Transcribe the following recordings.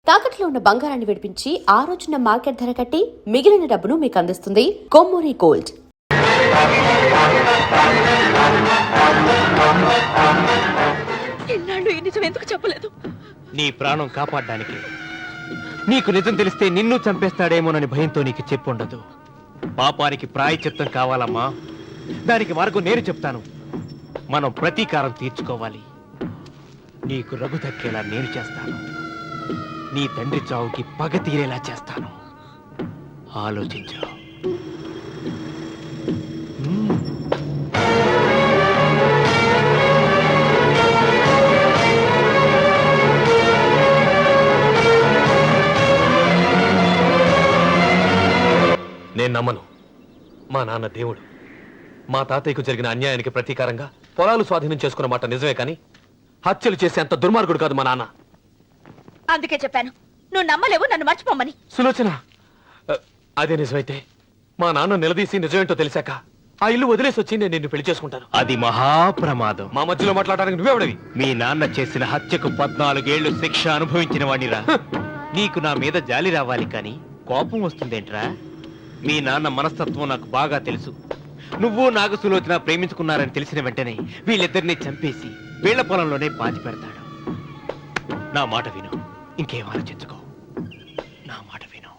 తాకట్లో ఉన్న బంగారాన్ని విడిపించి ఆ రోజున మార్కెట్ ధర కట్టి మిగిలిన డబ్బును మీకు అందిస్తుంది కొమ్మూరి గోల్డ్. ఎన్నాళ్ళు ఈ నిజం ఎందుకు చెప్పలేదు? నీ ప్రాణం కాపాడడానికి. నీకు నిజం తెలిస్తే నిన్ను చంపేస్తాడేమోనని భయంతో నీకు చెప్పుండదు. పాపానికి ప్రాయశ్చిత్తం కావాలమ్మా. దానికి మార్గం నేను చెప్తాను. మనం ప్రతీకారం తీర్చుకోవాలి. నీకు రఘు దక్కేలా నేను చేస్తాను. నీ తండ్రి చావుకి పగ తీరేలా చేస్తాను. ఆలోచించు. నేను నమ్మను. మా నాన్న దేవుడు. మా తాతయ్యకు జరిగిన అన్యాయానికి ప్రతీకారంగా పొలాలు స్వాధీనం చేసుకున్న మాట నిజమే, కానీ హత్యలు చేసే అంత దుర్మార్గుడు కాదు మా నాన్న. అందుకే చెప్పాను, నువ్వు నమ్మలేవు, నన్ను మర్చిపోమని. సులోచన, అదే నిజమైతే మా నాన్న నిలదీసి నిజమేంటో తెలిసాక ఆ ఇల్లు వదిలేసి వచ్చి నేను నిన్ను పెళ్లి చేసుకుంటాను. అది మహాప్రమాదం. మా మధ్యలో మాట్లాడడానికి నువ్వెవడవి? మీ నాన్న చేసిన హత్యకు 14 ఏళ్లు శిక్ష అనుభవించిన వాడిరా. నీకు నా మీద జాలి రావాలి కానీ కోపం వస్తుందేంట్రా? మీ నాన్న మనస్తత్వం నాకు బాగా తెలుసు. నువ్వు నాగ సులోచన ప్రేమించుకున్నారని తెలిసిన వెంటనే వీళ్ళిద్దరిని చంపేసి వీళ్ల పొలంలోనే పాతి పెడతాడు. నా మాట విను, ఇంకేం ఆలోచించుకో. నా మాట విను.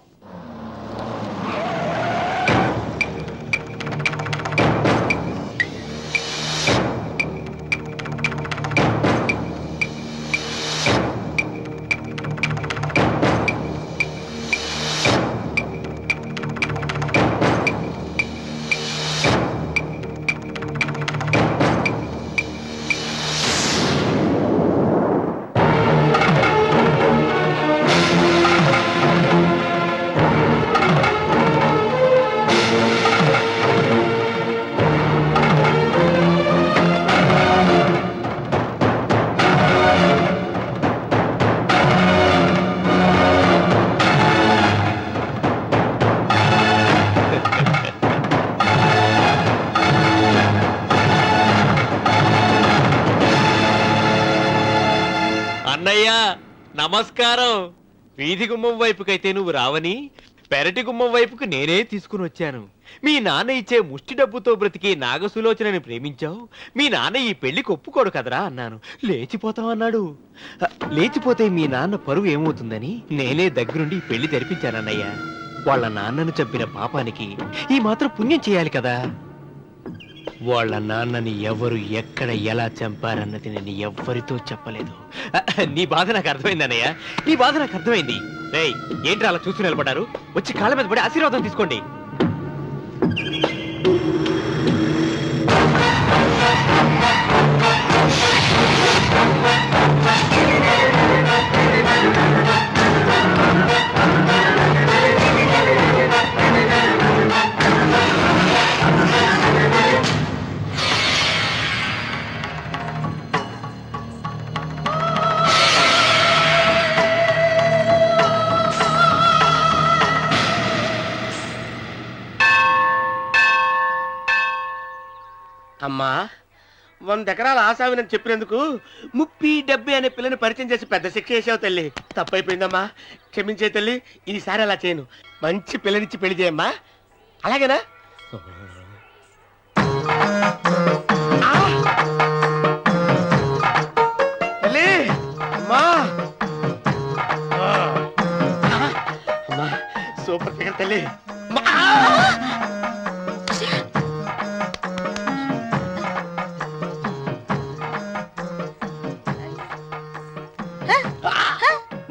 అన్నయ్యా నమస్కారం. వీధి గుమ్మం వైపుకైతే నువ్వు రావని పెరటి గుమ్మం వైపుకు నేనే తీసుకుని వచ్చాను. మీ నాన్న ఇచ్చే ముష్టి డబ్బుతో బ్రతికి నాగసులోచనని ప్రేమించావు. మీ నాన్న ఈ పెళ్లికి ఒప్పుకోడు కదరా అన్నాను. లేచిపోతామన్నాడు. లేచిపోతే మీ నాన్న పరువు ఏమవుతుందని నేనే దగ్గరుండి ఈ పెళ్లి తెరిపించానన్నయ్యా. వాళ్ళ నాన్నను చంపిన పాపానికి ఈ మాత్రం పుణ్యం చేయాలి కదా. వాళ్ళ నాన్నని ఎవరు ఎక్కడ ఎలా చంపారన్నది నేను ఎవ్వరితో చెప్పలేదు. నీ బాధ నాకు అర్థమైంది అన్నయ్య, నీ బాధ నాకు అర్థమైంది. రేయ్, ఏంటి అలా చూస్తూ నిలబడ్డారు? వచ్చి కాళ్ళ మీద పడి ఆశీర్వాదం తీసుకోండి. అమ్మా, 100 ఎకరాల ఆశావినని చెప్పినందుకు 30-70 అనే పిల్లని పరిచయం చేసి పెద్ద శిక్ష చేసావు తల్లి. తప్పైపోయిందమ్మా, క్షమించే తల్లి. ఈసారి అలా చేయను. మంచి పిల్లనిచ్చి పెళ్లి చేయమ్మా. అలాగేనా? తల్లి, అమ్మా, అమ్మా, సూపర్ ఫిగర్ తల్లి.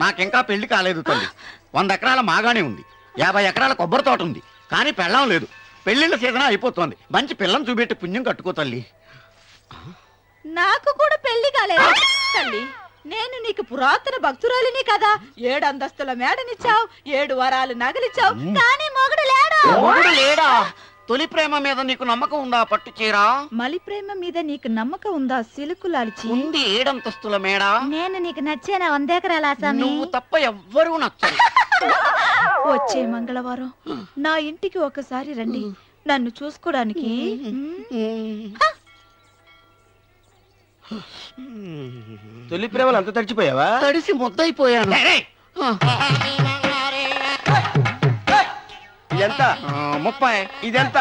నాకింకా పెళ్లి కాలేదు తల్లి. 100 ఎకరాల మాగానే ఉంది, 50 ఎకరాల కొబ్బరి తోట ఉంది, కానీ పెళ్ళం లేదు. పెళ్లిళ్ళ సీజన్ అయిపోతుంది. మంచి పిల్లని చూపెట్టి పుణ్యం కట్టుకో తల్లి. నాకు కూడా పెళ్లి కాలేదు తల్లి. నేను నీకు పురాతన భక్తురాలిని కదా. 7 అంతస్తుల మేడనిచ్చావు, 7 వరాలు నగలిచ్చావు, కానీ మొగుడు లేడా? మొగుడు లేడా? తొలి ప్రేమ మీద నీకు నమ్మకం ఉందా? పట్టు చీరా. మలి ప్రేమ మీద నీకు నమ్మకం ఉందా? సిలుకులాల్చి ఉంది 7 అంతస్తుల మేడ. నేను నీకు నచ్చేనా? 100 ఎకరాల ఆసామి. నువ్వు తప్ప ఎవ్వరూ నచ్చరు. వచ్చే మంగళవారం నా ఇంటికి ఒకసారి రండి, నన్ను చూసుకోవడానికి. తొలి ప్రేమలు అంత తడిచిపోయావా? తడిసి ముద్దయిపోయాను. ఇదెంత? 30. ఇదెంత?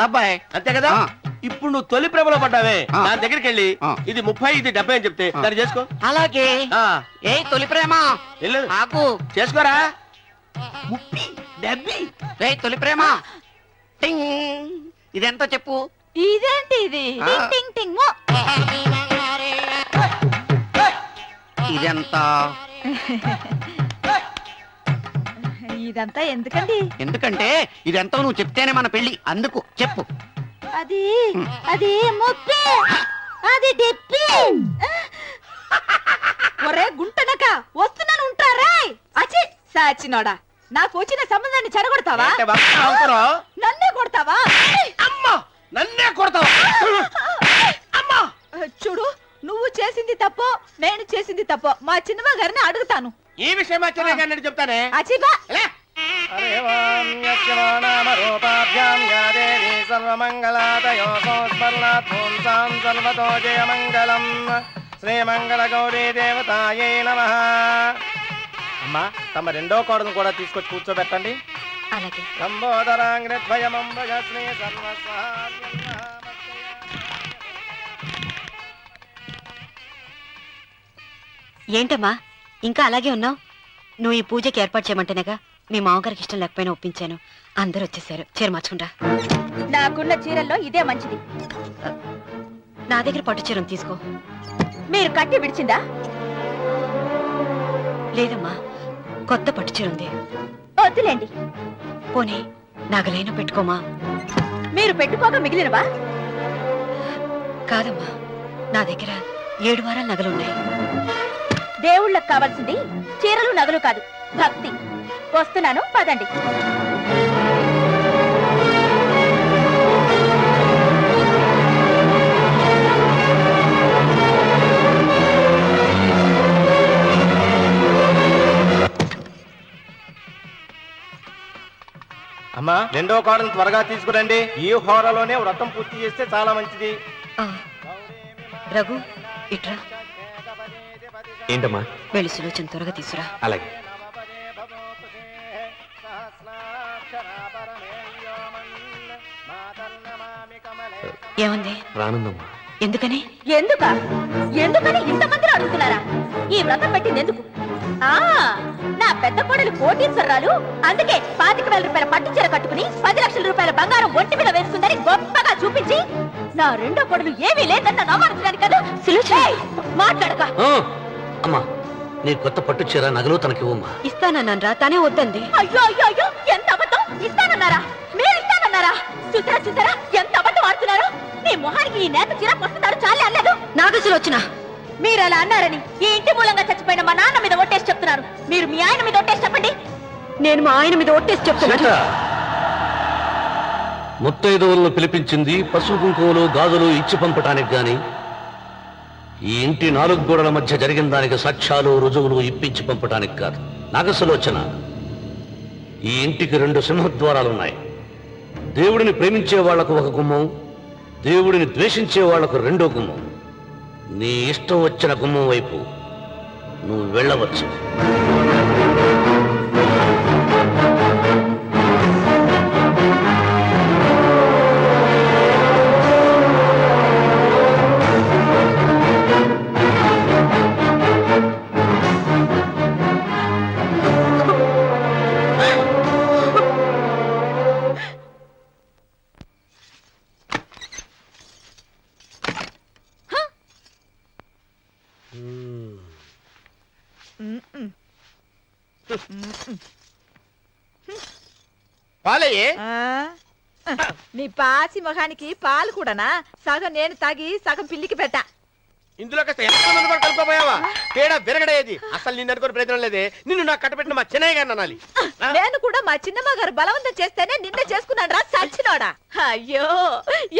70. అంతే కదా? ఆ. ఇప్పుడు నువ్వు తొలి ప్రభలో పడ్డావే ఆ. దాని దగ్గరికి వెళ్ళి ఆ. ఇది 30 ఇది 70 అని చెప్తే దాన్ని చేసుకో. అలాగే. ఆ, ఏ తొలి ప్రేమ వెళ్ళు ఆకు. చేసుకోరా. 30, 70. ఏ తొలి ప్రేమ టింగ్. ఇదెంతో చెప్పు. ఇదేంటి ఇది ఆ. టింగ్ టింగ్ టింగ్ మో. ఇదెంత? ఇదంతా ఎందుకండి? ఎందుకంటే ఇదెంతో నువ్వు చెప్తేనే మన పెళ్లి. అందుకు చెప్పు. అది అది ముప్పి, అది డిప్పి. ఒరే గుంటనక వస్తున్నాను ఉంటారా? అచి సాచినోడా, నాకు వచ్చిన సంబంధాన్ని చెడగొడతావా? ఏంటే బాబు అవుతారో? నన్నే కొడతావా? అమ్మా నన్నే కొడతావా? అమ్మా చూడు, నువ్వు చేసింది తప్పో నేను చేసింది తప్పో మా చిన్నమ్మ గారిని అడుగుతాను. ఈ విషయం మా చెన్నై గారిని చెప్తానే. అచిబా లే. అరే వాం యస్య నామ రూపాభ్యాం యా దేవీ సర్వమంగళాదయో సంస్మరణాత్ పుంసాం సర్వతో జయమంగళం శ్రీమంగళ గౌరీ దేవతాయై నమః. అమ్మా తమ రెండో కోడను కూడా తీసుకొచ్చి కూర్చోబెట్టండి. అలాగే. లంబోదరాంగ్రద్వయమంబగ శ్రీ ఏంటమ్మా ఇంకా అలాగే ఉన్నావు? నువ్వు ఈ పూజకి ఏర్పాటు చేయమంటేనేగా మీ మామగారికి ఇష్టం లేకపోయినా ఒప్పించాను. అందరూ వచ్చేసారు. చీర మార్చుకుంటా. నాకున్న చీరల్లో ఇదే మంచిది. నా దగ్గర పట్టు చీరను తీసుకో. మీరు కట్టి విడిచిందా? లేదమ్మా, కొత్త పట్టు చీర ఉంది. వద్దులేండి. పోనీ నగలైనా పెట్టుకోమా. మీరు పెట్టుకోక మిగిలినవా? కాదమ్మా, నా దగ్గర 7 వారాల నగలున్నాయి. దేవుళ్ళకు కావాల్సింది చీరలు నగలు కాదు, భక్తి. వస్తున్నాను, పదండి. అమ్మా రెండో కోడను త్వరగా తీసుకురండి. ఈ హోరలోనే వ్రతం పూర్తి చేస్తే చాలా మంచిది. ఆ, రఘు ఇట్రా. ఏంటమ్మా? వెళ్ళి సులోచన త్వరగా తీసురా. అలాగే. ఏముంది? రానుందమ్మా. ఎందుకని? ఎందుకని ఇంతమందిని అడుగుతున్నారా? ఈ వ్రతం పెట్టింది ఎందుకు? ఆ నా పెద్ద కోడలు కోటీశ్వరరాలు, అందుకే 25,000 రూపాయల పట్టు చీర కట్టుకుని 10 లక్షల రూపాయల బంగారం ఒంటి మీద వేసుకుందని గొప్పగా చూపించి నా రెండో కోడలు ఏమీ లేదన్న నమ్మడానికి కదా. మాట్లాడక. అమ్మా నీ కొత్త పట్టు చీర నగలు తనకివ్వమ్మా. ఇస్తానన్నారా, తానే వద్దంది. అయ్యో అయ్యో అయ్యో, ఎంత అబద్ధం! ఇస్తానన్నారా? మీరు ఇస్తానన్నారా? చూసారా చూసారా ఎంత అబద్ధం ఆడుతున్నారు? నీ మొహానికి ఈ నేత చీర వస్తున్నారు చాలే అనలేదు. నాగసులు వచ్చిన మీరు అలా అన్నారని ఈ ఇంటి మూలంగా చచ్చిపోయిన మా నాన్న మీద ఒట్టేసి చెప్తున్నారు. మీరు మీ ఆయన మీద ఒట్టేసి చెప్పండి. నేను మా ఆయన మీద ఒట్టేసి చెప్తున్నాను. ముత్తైదువులను పిలిపించింది పసుపు కుంకుమలు గాజులు ఇచ్చి పంపటానికి గాని ఈ ఇంటి 4 గోడల మధ్య జరిగిన దానికి సాక్ష్యాలు రుజువులు ఇప్పించి పంపటానికి కాదు. నాగసులోచన, ఈ ఇంటికి 2 సింహద్వారాలున్నాయి. దేవుడిని ప్రేమించే వాళ్లకు ఒక గుమ్మం, దేవుడిని ద్వేషించే వాళ్లకు 2వ గుమ్మం. నీ ఇష్టం వచ్చిన గుమ్మం వైపు నువ్వు వెళ్ళవచ్చు. పాలయ్యే మీ పాసి మొహానికి పాలు కూడానా? సగం నేను తాగి సగం పిల్లికి పెట్టా. ఇందులో కాస్త ఎంతమంది కూడా కలుపుకోపోయావా? తేడా విరగడేది. అసలు నిన్ను అనుకుని ప్రయత్నం లేదే. నిన్ను నాకు కట్టబెట్టిన మా చెన్నయ్య గారిని అనాలి. నేను కూడా మా చిన్నమ్మ గారు బలవంతం చేస్తేనే నిన్నే చేసుకున్నాడు రా సచ్చినోడా. అయ్యో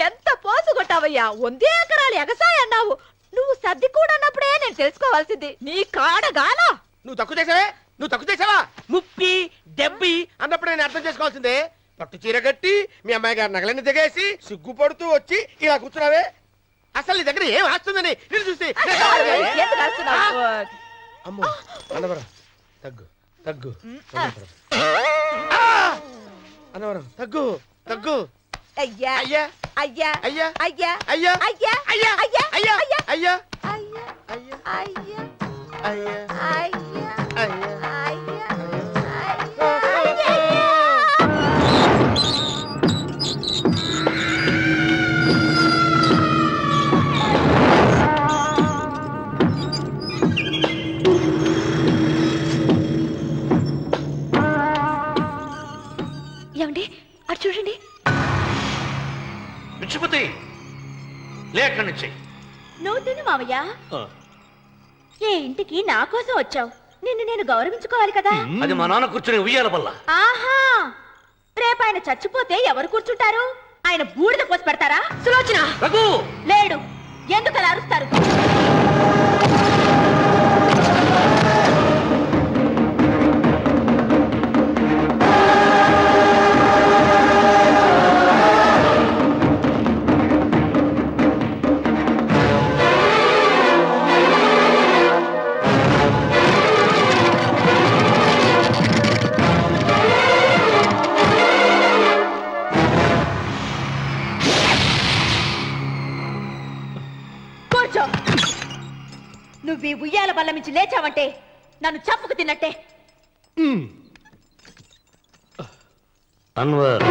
ఎంత పోసు కొట్టావయ్యా. 100 ఎకరాలు ఎగసాయ అన్నావు. నువ్వు సర్ది కూడా అన్నప్పుడే నేను తెలుసుకోవాల్సింది. నీ కాడగానా? నువ్వు తక్కువ చేసావే? 30, 70 అన్నప్పుడు నేను అర్థం చేసుకోవాల్సిందే. పట్టు చీర కట్టి మీ అమ్మాయి గారి నగలన్నీ దిగేసి సిగ్గుపడుతూ వచ్చి ఇలా కూర్చున్నావే. అసలు నీ దగ్గర ఏం వస్తుందని నేను చూస్తే ఎందుకు అరుస్తున్నావు? అమ్మో అన్నవరం తగ్గు. తగ్గు అన్నవరం తగ్గు తగ్గు అయ్యా అయ్యా అయ్యా అయ్యా అయ్యా అయ్యా అయ్యా అయ్యా అయ్యా అయ్యా అయ్యా అయ్యా అయ్యా అయ్యా అయ్యా అయ్యా అయ్యా ఏమండి అటు చూడండి. పిచ్చిపతి లే అక్కడి నుంచి. నువ్వు తిను మావయ్య. ఏ ఇంటికి నా కోసం వచ్చావు, నిన్ను నేను గౌరవించుకోవాలి కదా. అది మా నాన్న కూర్చుని ఉయ్యాల వల్ల. ఆహా, రేపు ఆయన చచ్చిపోతే ఎవరు కూర్చుంటారు? ఆయన బూడిద పోసి పెడతారా? సులోచన రఘు లేడు, ఎందుకు అలా అరుస్తారు? కూర్చో. నువ్వు ఈ ఉయ్యాల బల్ల మించి లేచావంటే నన్ను చంపుకు తిన్నట్టే. అన్వర్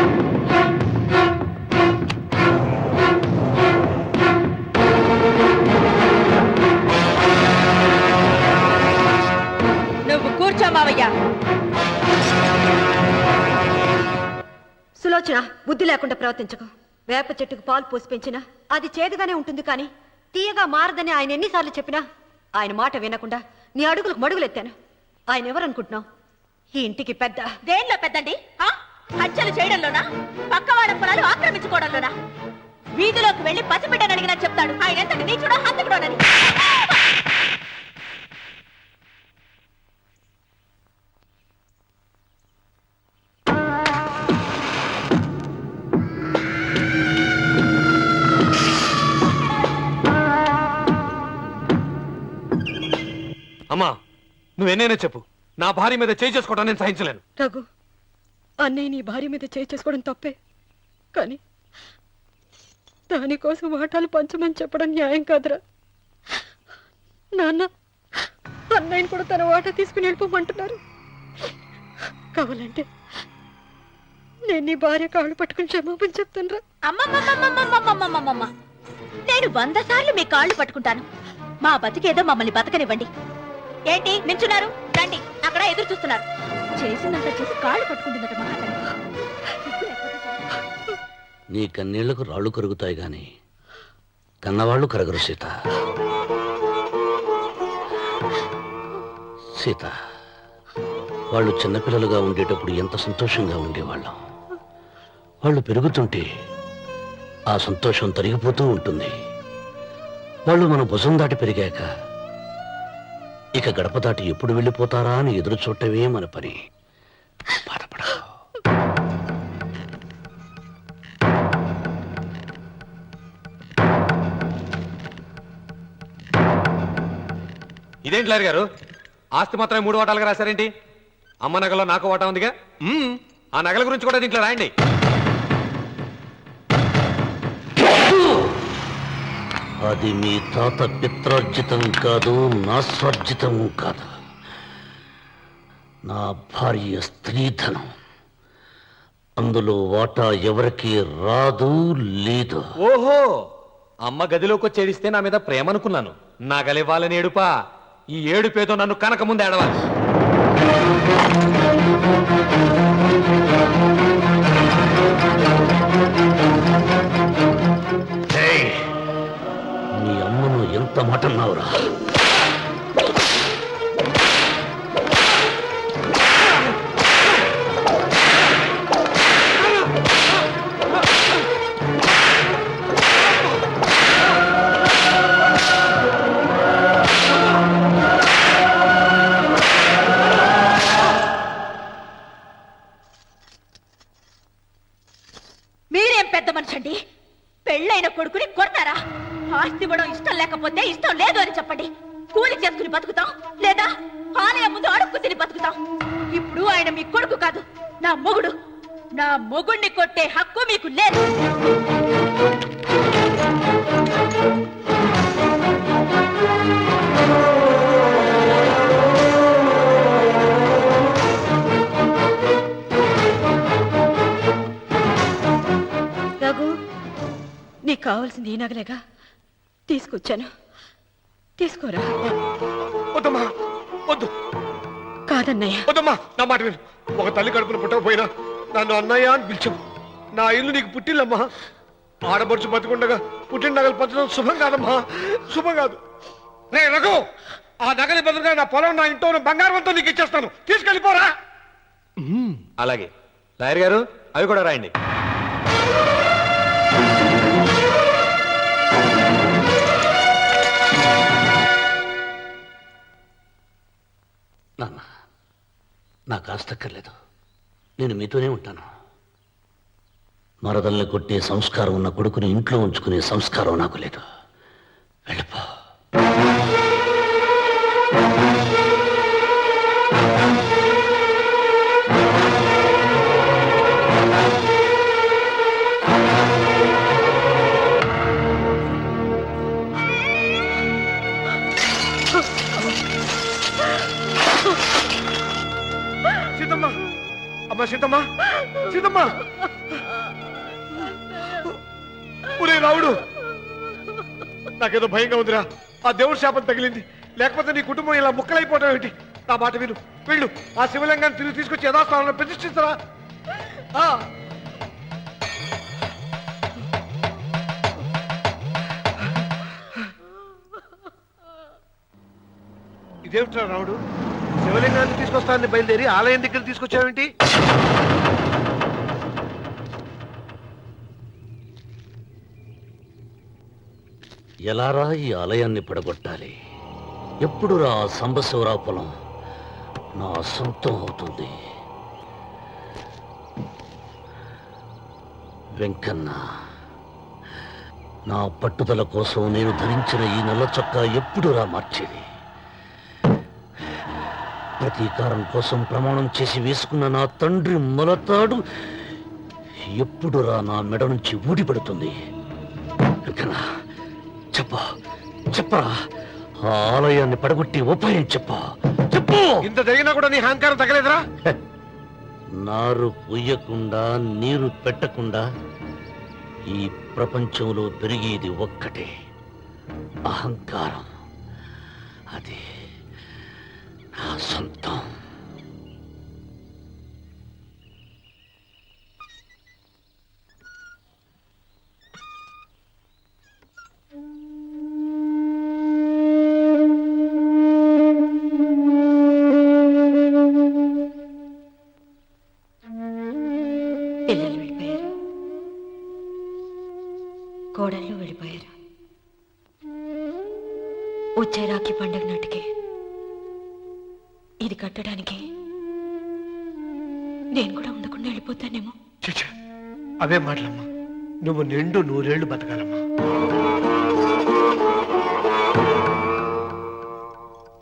నువ్వు కూర్చో మావయ్య. సులోచన, బుద్ధి లేకుండా ప్రవర్తించకు. వేప చెట్టుకు పాలు పోసి పెంచినా అది చేదుగానే ఉంటుంది, కానీ తీయగా మారదని ఆయన ఎన్నిసార్లు చెప్పినా ఆయన మాట వినకుండా నీ అడుగులకు మడుగులెత్తాను. ఆయన ఎవరనుకుంటున్నావు? ఈ ఇంటికి పెద్ద. దేనిలో పెద్దండి? హత్యలు చేయడంలోనా? పక్కవాడ పొలాలు ఆక్రమించుకోవడంలోనా? వీధిలోకి వెళ్లి పసిబిడ్డని అడిగినా చెప్తాడు ఆయన ఎంతటి నీచుడో హంతకుడోనని. అమ్మా, నువ్వెన్నైనా చెప్పు, నా భార్య మీద చేయి చేసుకోవడం నేను సహించలేను. రఘు, అన్నయ్య నీ భార్య మీద చేయి చేసుకోవడం తప్పే, కానీ దానికోసం వాటాలు పంచమని చెప్పడం న్యాయం కాదురా. నాన్న అన్నయ్యని కూడా తన వాటా తీసుకుని వెళ్ళిపోమంటున్నారు. కావాలంటే నేను నీ భార్య కాళ్ళు పట్టుకుని క్షమాపణ చెప్తాను రా. అమ్మమ్మమ్మమ్మమ్మమ్మమ్మమ్మమ్మ, నేను 100 సార్లు మీ కాళ్ళు పట్టుకుంటాను. మా బతికేదో మమ్మల్ని బతకనివ్వండి. ఏంటి నించున్నారు? రండి, అక్కడ ఎదురు చూస్తున్నారు. చేసినంత చేసి కాళ్ళు పట్టుకుంటుందట మహాతల్లి. నీ కన్నీళ్లకు రాళ్ళు కరుగుతాయి గాని కన్నవాళ్ళు కరగరు సీత. సీత, వాళ్ళు చిన్నపిల్లలుగా ఉండేటప్పుడు ఎంత సంతోషంగా ఉండేవాళ్ళం. వాళ్ళు పెరుగుతుంటే ఆ సంతోషం తరిగిపోతూ ఉంటుంది. వాళ్ళు మన భుజం దాటి పెరిగాక ఇక గడప దాటి ఎప్పుడు వెళ్ళిపోతారా అని ఎదురు చూడటమే మన పని. బాధపడ. ఇదేంటి లాయర్ గారు, ఆస్తి మాత్రమే 3 వాటాలుగా రాశారేంటి? అమ్మ నగలో నాకు వాటా ఉందిగా. ఆ నగల గురించి కూడా దీంట్లో రాయండి. అది మీ తాత పిత్రార్జితం కాదు, నా స్వార్జితం కాదు. నా భార్య స్త్రీధనం. అందులో వాటా ఎవరికి రాదు, లేదు. ఓహో, అమ్మ గదిలోకి వచ్చి ఏడిస్తే నా మీద ప్రేమ అనుకున్నాను. నగలివ్వాలని ఏడుపా. ఈ ఏడుపేదో నన్ను కనక ముందు ఏడవాలి. నీ అమ్మను ఎంత మాట అన్నావురా? మీరేం పెద్ద మనిషి అండి? పెళ్ళైన కొడుకుని కొడతారా? ఆస్తి ఇవ్వడం ఇష్టం లేకపోతే ఇష్టం లేదు అని చెప్పండి. కూలి చేసుకుని బతుకుతాం లేదా ఆలయం ముందు అడుక్కు తిని బతుకుతాం. ఇప్పుడు ఆయన మీ కొడుకు కాదు, నా మొగుడు. నా మొగుణ్ణి కొట్టే హక్కు మీకు లేదు. రఘు, నీకు కావాల్సింది ఈ నగలేగా తీసుకొచ్చాను, తీసుకోరా. వద్దమ్మా, వద్దు. కాదన్నయ్య. వద్దమ్మా, నా మాట విను. ఒక తల్లి కడుపున పుట్టకపోయినా నన్ను అన్నయ్య అని పిలిచావు. నా ఇల్లు నీకు పుట్టిల్లమ్మా. ఆడపడుచు బతుకుండగా పుట్టిన నగలు పంచడం శుభం కాదమ్మా, శుభం కాదు. రే రఘు, ఆ నగలి బదులుగా నా పొలం, నా ఇంట్లో ఉన్న బంగారంతో నీకు ఇచ్చేస్తాను, తీసుకెళ్ళిపోరా. అలాగే లాయర్ గారు, అవి కూడా రాయండి. నాన్న, నాకు ఆస్తక్కర్లేదు. నేను మీతోనే ఉంటాను. మరదల్ని కొట్టే సంస్కారం ఉన్న కొడుకుని ఇంట్లో ఉంచుకునే సంస్కారం నాకు లేదు. వెళ్ళిపో. సీతమ్మ, అమ్మ సీతమ్మ, సీతమ్మ. ఒరే రావుడు, నాకేదో భయంగా ఉందిరా. ఆ దేవుడి శాపం తగిలింది, లేకపోతే నీ కుటుంబం ఇలా ముక్కలైపోవడం ఏంటి? నా మాట విను, వెళ్ళు. ఆ శివలింగాన్ని తిరిగి తీసుకొచ్చి యథాస్థానంలో ప్రతిష్ఠించరా. ఇదేమిట్రా రావుడు, శివలింగాన్ని తీసుకొస్తానని బయలుదేరి ఆలయం దగ్గర తీసుకొచ్చావేంటి? ఎలారా ఈ ఆలయాన్ని పడగొట్టాలి? ఎప్పుడురా సంబశివరావు పొలం నా సొంతం అవుతుంది? వెంకన్న, నా పట్టుదల కోసం నేను ధరించిన ఈ నల్ల చొక్కా ఎప్పుడురా మార్చేది? ప్రతీకారం కోసం ప్రమాణం చేసి వేసుకున్న నా తండ్రి మొలతాడు ఎప్పుడురా నా మెడ నుంచి ఊడిపడుతుంది? వెంకన్న, చెప్పరా, ఆ ఆలయాన్ని పడగొట్టి ఉపాయం చెప్పు. ఇంత జరిగినా కూడా నీ అహంకారం తగలేదురా? నారు పొయ్యకుండా నీరు పెట్టకుండా ఈ ప్రపంచంలో పెరిగేది ఒక్కటే, అహంకారం. అది నా సొంతం. పిల్లలు వెళ్ళిపోయారు, కోడళ్ళు వెళ్ళిపోయారు. వచ్చే రాఖీ పండుగ నాటికి ఇది కట్టడానికి నేను కూడా ఉండకుండా వెళ్ళిపోతానేమో. చిచ్చ, అవే మాటలమ్మా. నువ్వు నిండు 100 ఏళ్ళు బతకాలమ్మా.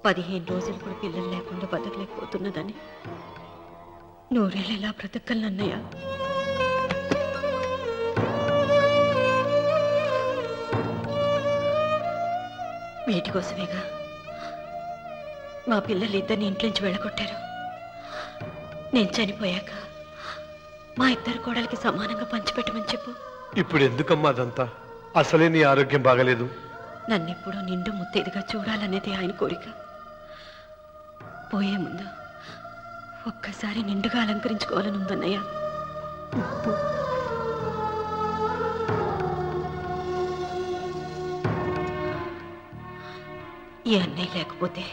15 రోజులు కూడా పిల్లలు లేకుండా బతకలేకపోతున్నదని 100 ఏళ్ళు ఎలా బ్రతకగలనన్నయ్య? వీటి కోసమేగా మా పిల్లలు ఇద్దరిని ఇంట్లోంచి వెళ్ళగొట్టారు. నేను చనిపోయాక మా ఇద్దరు కోడలికి సమానంగా పంచిపెట్టమని చెప్పు. ఇప్పుడు ఎందుకమ్మా అదంతా? అసలే నీ ఆరోగ్యం బాగలేదు. నన్నెప్పుడూ నిండు ముత్తైదుగా చూడాలనేది ఆయన కోరిక. పోయే ముందు ఒక్కసారి నిండుగా అలంకరించుకోవాలని ఉందన్నయ్య. ఈ అన్నయ్య లేకపోతే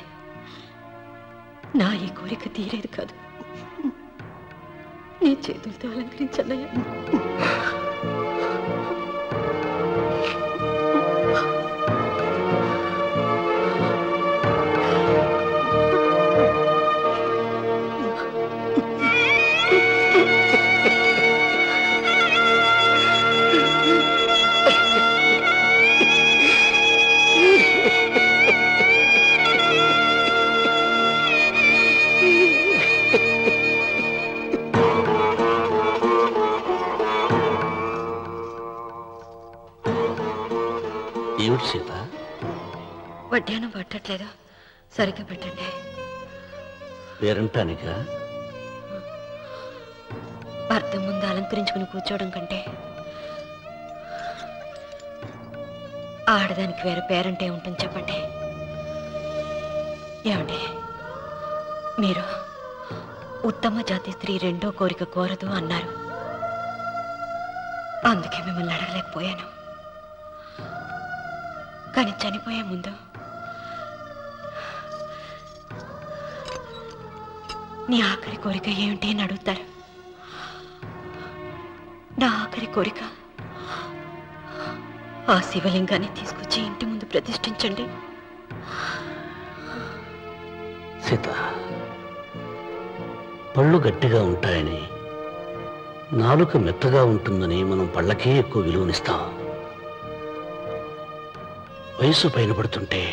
నా ఈ కోరిక తీరేది కాదు. నీ చేతులతో అలంకరించన్నయ్య. వడ్డానం పట్టట్లేదు, సరిగ్గా పెట్టండి. పేరంటానిక అర్థం ముందు అలంకరించుకుని కూర్చోవడం కంటే ఆడదానికి వేరే పేరంటే ఉంటుంది చెప్పండి. ఏమండి, మీరు ఉత్తమ జాతి స్త్రీ రెండో కోరిక కోరదు అన్నారు. అందుకే మిమ్మల్ని అడగలేకపోయాను. కానీ చనిపోయే ముందు నీ ఆఖరి కోరిక ఏమిటి అని అడుగుతారు. నా ఆఖరి కోరిక ఆ శివలింగాన్ని తీసుకొచ్చి ఇంటి ముందు ప్రతిష్ఠించండి. సీత, పళ్ళు గట్టిగా ఉంటాయని, నాలుక మెత్తగా ఉంటుందని మనం పళ్ళకే ఎక్కువ విలువనిస్తాం. వయసు పైన పడుతుంటే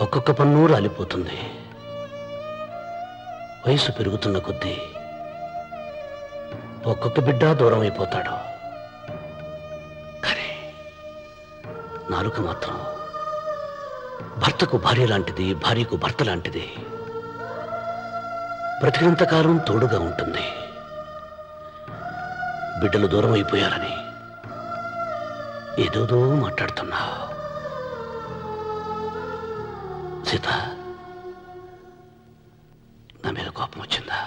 ఒక్కొక్క పన్ను రాలిపోతుంది. వయసు పెరుగుతున్న కొద్దీ ఒక్కొక్క బిడ్డ దూరం అయిపోతాడు. కానీ నాలుక మాత్రం భర్తకు భార్య లాంటిది, భార్యకు భర్త లాంటిది. బ్రతికినంతకాలం తోడుగా ఉంటుంది. బిడ్డలు దూరం అయిపోయారని ఏదోదో మాట్లాడుతున్నా. సీత, నా మీద కోపం వచ్చిందా?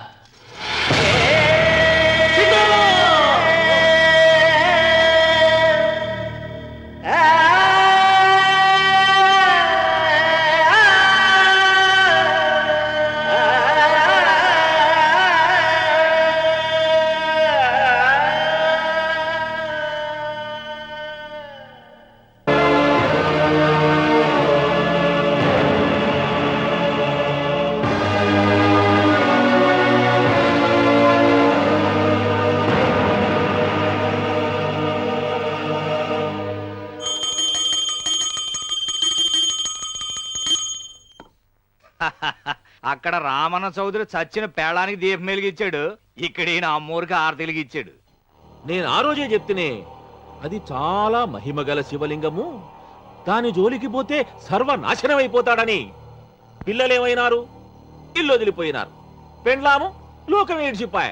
అక్కడ రామన్న చౌదరి చచ్చిన పేళానికి దీపం వెలిగించాడు, ఇక్కడ ఈయన అమ్మూరికి ఆరతి వెలిగించాడు. నేను ఆ రోజే చెప్తేనే అది చాలా మహిమగల శివలింగము, దాని జోలికి పోతే సర్వనాశనం అయిపోతాడని. పిల్లలేమైనారు? ఇల్లు వదిలిపోయినారు. పెండ్లాము లోకం ఏడ్చిపాయ.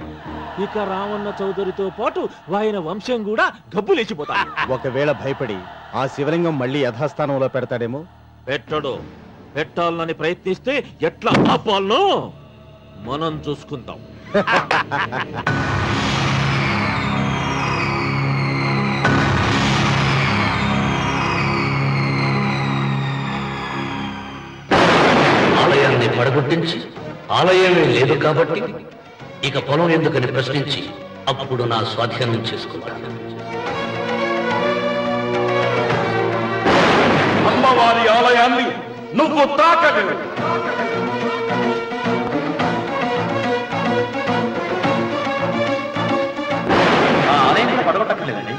ఇక రామన్న చౌదరితో పాటు ఆయన వంశం కూడా గబ్బు లేచిపోతాడు. ఒకవేళ భయపడి ఆ శివలింగం మళ్ళీ యథాస్థానంలో పెడతాడేమో. పెట్టడు. పెట్టాలని ప్రయత్నిస్తే ఎట్లా ఆపాలనో మనం చూసుకుందాం. ఆలయాన్ని పడగొట్టించి ఆలయమే లేదు కాబట్టి ఇక పొలం ఎందుకని ప్రశ్నించి అప్పుడు నా స్వాధీనం చేసుకుంటాను. అమ్మవారి ఆలయాన్ని నువ్వు తాకలేవు. ఆ ఆలయం పడగొట్టలేదండి.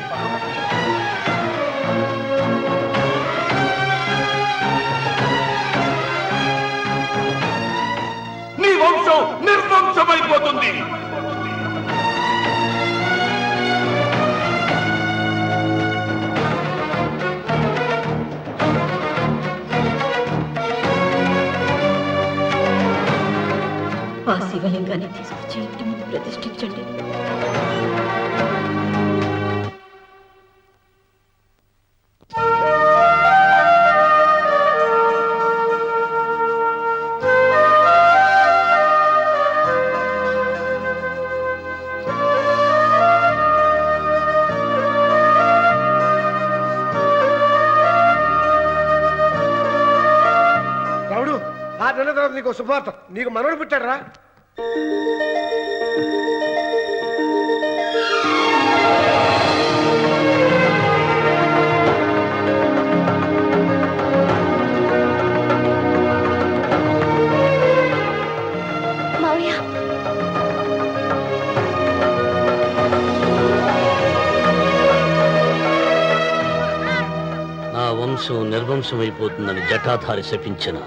నీ వంశం నిర్వంశమైపోతుంది. ఆ శివలింగాన్ని తీసుకొచ్చి ఇంటి ముందు ప్రతిష్ఠించండి. రావుడు, ఆ నెల తర్వాత నీకు శుభవార్త. నీకు మనవడు పుట్టాడు రా. నా వంశం నిర్వంశమైపోతుందని జటాధారి శపించిన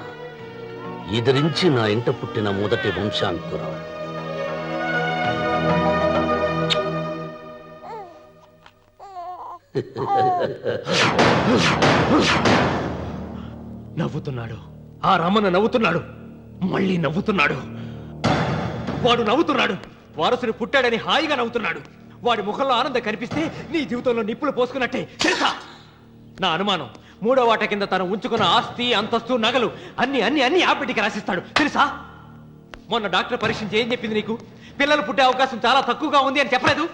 ఎదిరించి నా ఇంట పుట్టిన మొదటి వంశాంకురం. నవ్వుతున్నాడు. ఆ రమణ నవ్వుతున్నాడు. మళ్ళీ నవ్వుతున్నాడు. వాడు నవ్వుతున్నాడు. వారసుని పుట్టాడని హాయిగా నవ్వుతున్నాడు. వాడి ముఖంలో ఆనందం కనిపిస్తే నీ జీవితంలో నిప్పులు పోసుకున్నట్టే తెలుసా? నా అనుమానం 3వ వాట కింద తను ఉంచుకున్న ఆస్తి, అంతస్తు, నగలు అన్ని అన్ని అన్ని ఆ బిడ్డకి రాసిస్తాడు తెలుసా? మొన్న డాక్టర్ పరీక్షించి ఏం చెప్పింది నీకు? పిల్లలు పుట్టే అవకాశం చాలా తక్కువగా ఉంది అని చెప్పలేదు?